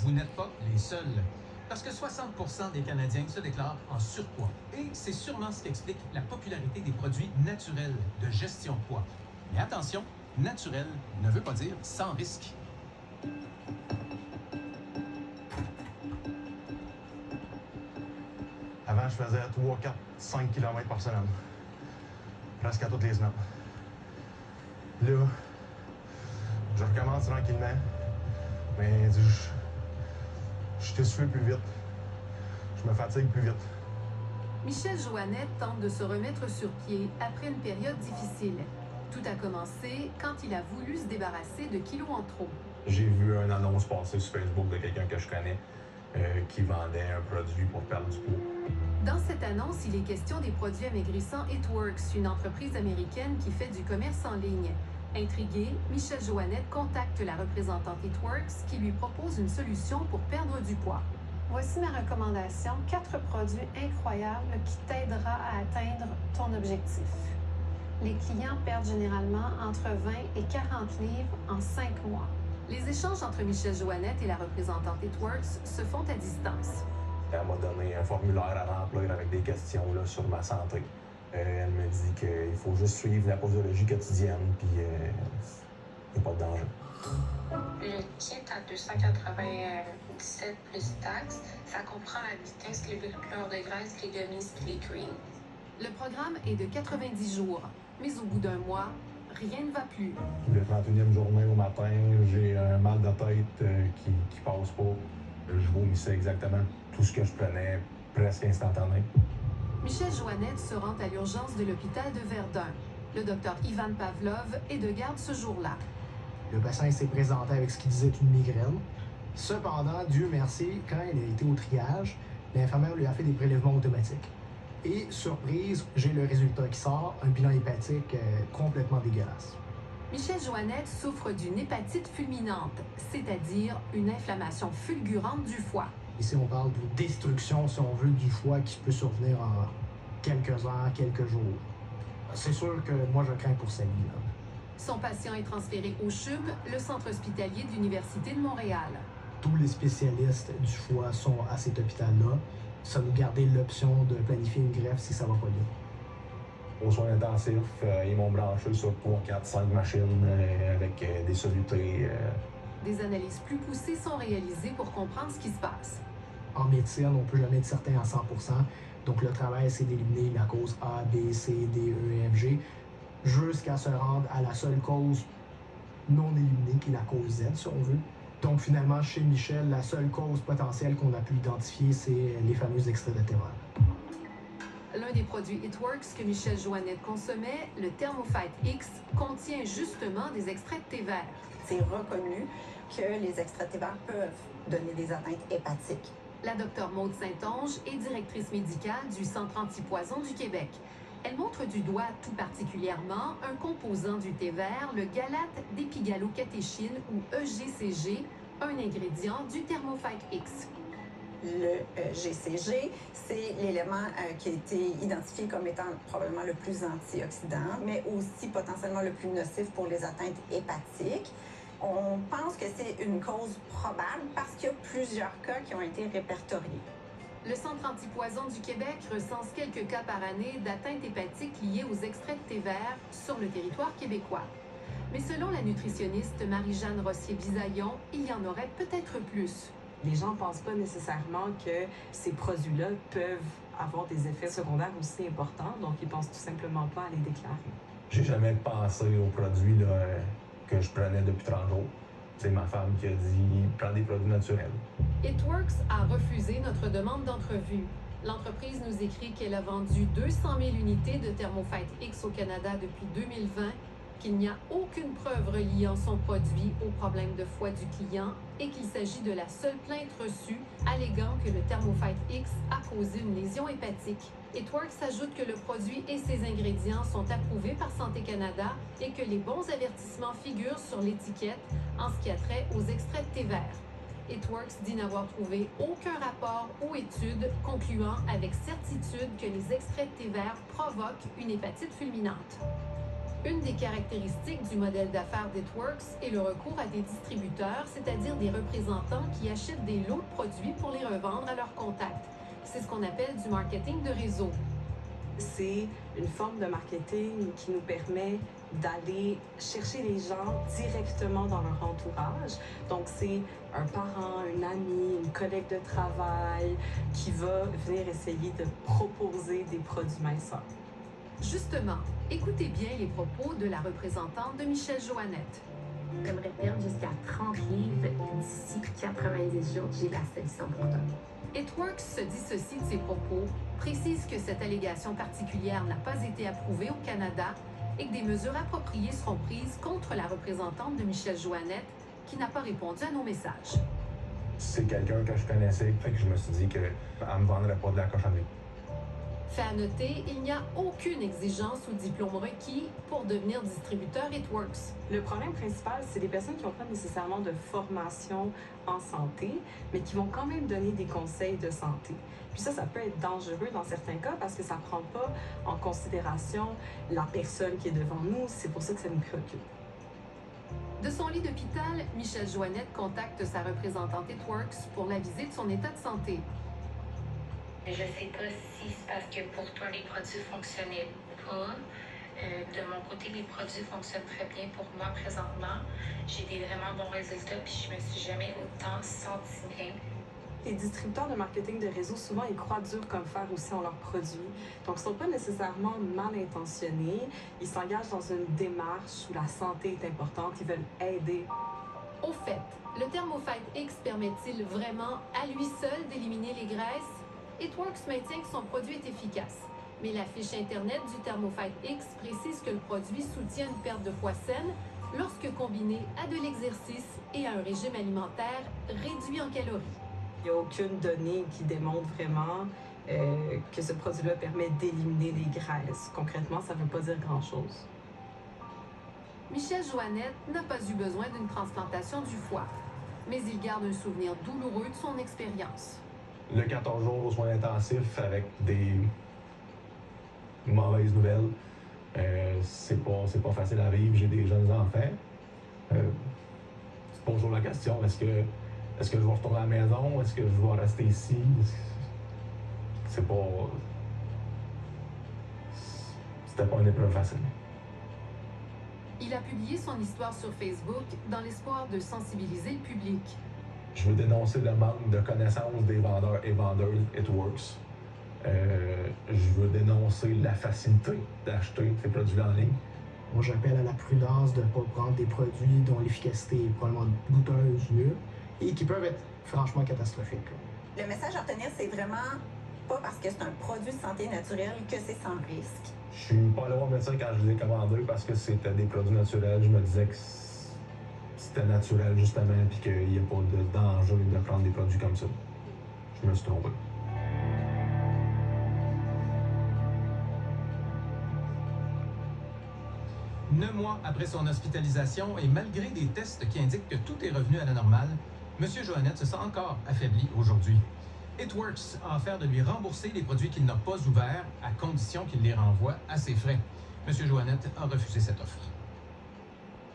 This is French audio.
vous n'êtes pas les seuls. Parce que 60% des Canadiens se déclarent en surpoids. Et c'est sûrement ce qui explique la popularité des produits naturels de gestion de poids. Mais attention, naturel ne veut pas dire sans risque. Avant, je faisais 3, 4, 5 km par semaine. Presque à toutes les semaines. Là, je recommence tranquillement. Mais je t'essouffle plus vite. Je me fatigue plus vite. Michel Joannette tente de se remettre sur pied après une période difficile. Tout a commencé quand il a voulu se débarrasser de kilos en trop. J'ai vu une annonce passer sur Facebook de quelqu'un que je connais qui vendait un produit pour perdre du poids. Dans cette annonce, il est question des produits amaigrissants It-Works, une entreprise américaine qui fait du commerce en ligne. Intrigué, Michel Joannette contacte la représentante It-Works qui lui propose une solution pour perdre du poids. Voici ma recommandation, 4 produits incroyables qui t'aidera à atteindre ton objectif. Les clients perdent généralement entre 20 et 40 livres en 5 mois. Les échanges entre Michel Joannette et la représentante It-Works se font à distance. Elle m'a donné un formulaire à remplir avec des questions là, sur ma santé. Elle me dit qu'il faut juste suivre la posologie quotidienne, puis il n'y a pas de danger. Le kit à 297 plus taxes, ça comprend la vitesse, les brûlures de graisse, les gummies et les creams. Le programme est de 90 jours, mais au bout d'un mois, rien ne va plus. Le 31e journée au matin, j'ai un mal de tête qui passe pas. Je vomissais exactement tout ce que je prenais, presque instantané. Michel Joannette se rend à l'urgence de l'hôpital de Verdun. Le docteur Ivan Pavlov est de garde ce jour-là. Le patient s'est présenté avec ce qu'il disait être une migraine. Cependant, Dieu merci, quand il a été au triage, l'infirmière lui a fait des prélèvements automatiques. Et, surprise, j'ai le résultat qui sort, un bilan hépatique complètement dégueulasse. Michel Joannette souffre d'une hépatite fulminante, c'est-à-dire une inflammation fulgurante du foie. Ici, on parle de destruction, si on veut, du foie qui peut survenir en quelques heures, quelques jours. C'est sûr que moi, je crains pour sa vie. Là. Son patient est transféré au CHUM, le centre hospitalier de l'Université de Montréal. Tous les spécialistes du foie sont à cet hôpital-là. Ça nous gardait l'option de planifier une greffe si ça va pas bien. Aux soins intensifs, ils m'ont branché sur 3, 4, 5 machines avec des solutés. Des analyses plus poussées sont réalisées pour comprendre ce qui se passe. En médecine, on ne peut jamais être certain à 100%. Donc, le travail, c'est d'éliminer la cause A, B, C, D, E, F, G, jusqu'à se rendre à la seule cause non éliminée, qui est la cause Z, si on veut. Donc, finalement, chez Michel, la seule cause potentielle qu'on a pu identifier, c'est les fameux extraits de thé vert. L'un des produits It-Works que Michel Joannette consommait, le Thermophyte X, contient justement des extraits de thé vert. C'est reconnu que les extraits de thé vert peuvent donner des atteintes hépatiques. La docteure Maude Saint-Onge est directrice médicale du Centre antipoison du Québec. Elle montre du doigt tout particulièrement un composant du thé vert, le galate d'épigalocatéchine ou EGCG, un ingrédient du Thermophyte X. Le GCG, c'est l'élément qui a été identifié comme étant probablement le plus antioxydant, mais aussi potentiellement le plus nocif pour les atteintes hépatiques. On pense que c'est une cause probable parce qu'il y a plusieurs cas qui ont été répertoriés. Le Centre antipoison du Québec recense quelques cas par année d'atteintes hépatiques liées aux extraits de thé vert sur le territoire québécois. Mais selon la nutritionniste Marie-Jeanne Rossier-Bisaillon, il y en aurait peut-être plus. Les gens ne pensent pas nécessairement que ces produits-là peuvent avoir des effets secondaires aussi importants, donc ils ne pensent tout simplement pas à les déclarer. J'ai jamais pensé aux produits là, que je prenais depuis 30 jours. C'est ma femme qui a dit « prends des produits naturels ». It-Works a refusé notre demande d'entrevue. L'entreprise nous écrit qu'elle a vendu 200 000 unités de Thermophyte X au Canada depuis 2020, qu'il n'y a aucune preuve reliant son produit au problème de foie du client et qu'il s'agit de la seule plainte reçue alléguant que le Thermophyte X a causé une lésion hépatique. It-Works ajoute que le produit et ses ingrédients sont approuvés par Santé Canada et que les bons avertissements figurent sur l'étiquette en ce qui a trait aux extraits de thé vert. It-Works dit n'avoir trouvé aucun rapport ou étude concluant avec certitude que les extraits de thé vert provoquent une hépatite fulminante. Une des caractéristiques du modèle d'affaires d'Itworks est le recours à des distributeurs, c'est-à-dire des représentants qui achètent des lots de produits pour les revendre à leurs contacts. C'est ce qu'on appelle du marketing de réseau. C'est une forme de marketing qui nous permet d'aller chercher les gens directement dans leur entourage. Donc, c'est un parent, une amie, une collègue de travail qui va venir essayer de proposer des produits minceurs. Justement, écoutez bien les propos de la représentante de Michel Joannette. J'aimerais perdre jusqu'à 30 livres d'ici 90 jours. J'ai la solution pour toi. Itworks se dissocie de ses propos, précise que cette allégation particulière n'a pas été approuvée au Canada et que des mesures appropriées seront prises contre la représentante de Michel Joannette qui n'a pas répondu à nos messages. C'est quelqu'un que je connaissais, fait que je me suis dit qu'elle me vendrait pas de la cochonnerie. Fait à noter, il n'y a aucune exigence ou diplôme requis pour devenir distributeur Itworks. Le problème principal, c'est les personnes qui n'ont pas nécessairement de formation en santé, mais qui vont quand même donner des conseils de santé. Puis ça peut être dangereux dans certains cas parce que ça ne prend pas en considération la personne qui est devant nous. C'est pour ça que ça nous préoccupe. De son lit d'hôpital, Michel Joannette contacte sa représentante Itworks pour l'aviser de son état de santé. Je sais pas si c'est parce que pour toi les produits fonctionnaient pas. De mon côté, les produits fonctionnent très bien pour moi présentement. J'ai des vraiment bons résultats puis je me suis jamais autant sentie bien. Les distributeurs de marketing de réseau, souvent, ils croient dur comme fer aussi en leurs produits. Donc, ils ne sont pas nécessairement mal intentionnés. Ils s'engagent dans une démarche où la santé est importante. Ils veulent aider. Au fait, le Thermofite X permet-il vraiment à lui seul d'éliminer les graisses? Itworks maintient que son produit est efficace. Mais la fiche Internet du Thermofite X précise que le produit soutient une perte de poids saine lorsque combiné à de l'exercice et à un régime alimentaire réduit en calories. Il n'y a aucune donnée qui démontre vraiment que ce produit-là permet d'éliminer les graisses. Concrètement, ça ne veut pas dire grand-chose. Michel Joannette n'a pas eu besoin d'une transplantation du foie, mais il garde un souvenir douloureux de son expérience. Le 14 jours aux soins intensifs avec des mauvaises nouvelles, c'est pas facile à vivre. J'ai des jeunes enfants. Tu te poses toujours la question, est-ce que je vais retourner à la maison? Est-ce que je vais rester ici? C'était pas une épreuve facile. Il a publié son histoire sur Facebook dans l'espoir de sensibiliser le public. Je veux dénoncer le manque de connaissances des vendeurs et vendeuses Itworks. Je veux dénoncer la facilité d'acheter ces produits en ligne. Moi, j'appelle à la prudence de ne pas prendre des produits dont l'efficacité est probablement douteuse, nulle, et qui peuvent être franchement catastrophiques. Le message à retenir, c'est vraiment pas parce que c'est un produit de santé naturelle que c'est sans risque. Je suis pas allé voir le médecin quand je les ai commandés parce que c'était des produits naturels. Je me disais que c'était naturel, justement, puis qu'il n'y a pas de danger de prendre des produits comme ça. Je me suis trompé. 9 mois après son hospitalisation et malgré des tests qui indiquent que tout est revenu à la normale, M. Joannette se sent encore affaibli aujourd'hui. Itworks a offert de lui rembourser les produits qu'il n'a pas ouverts à condition qu'il les renvoie à ses frais. M. Joannette a refusé cette offre.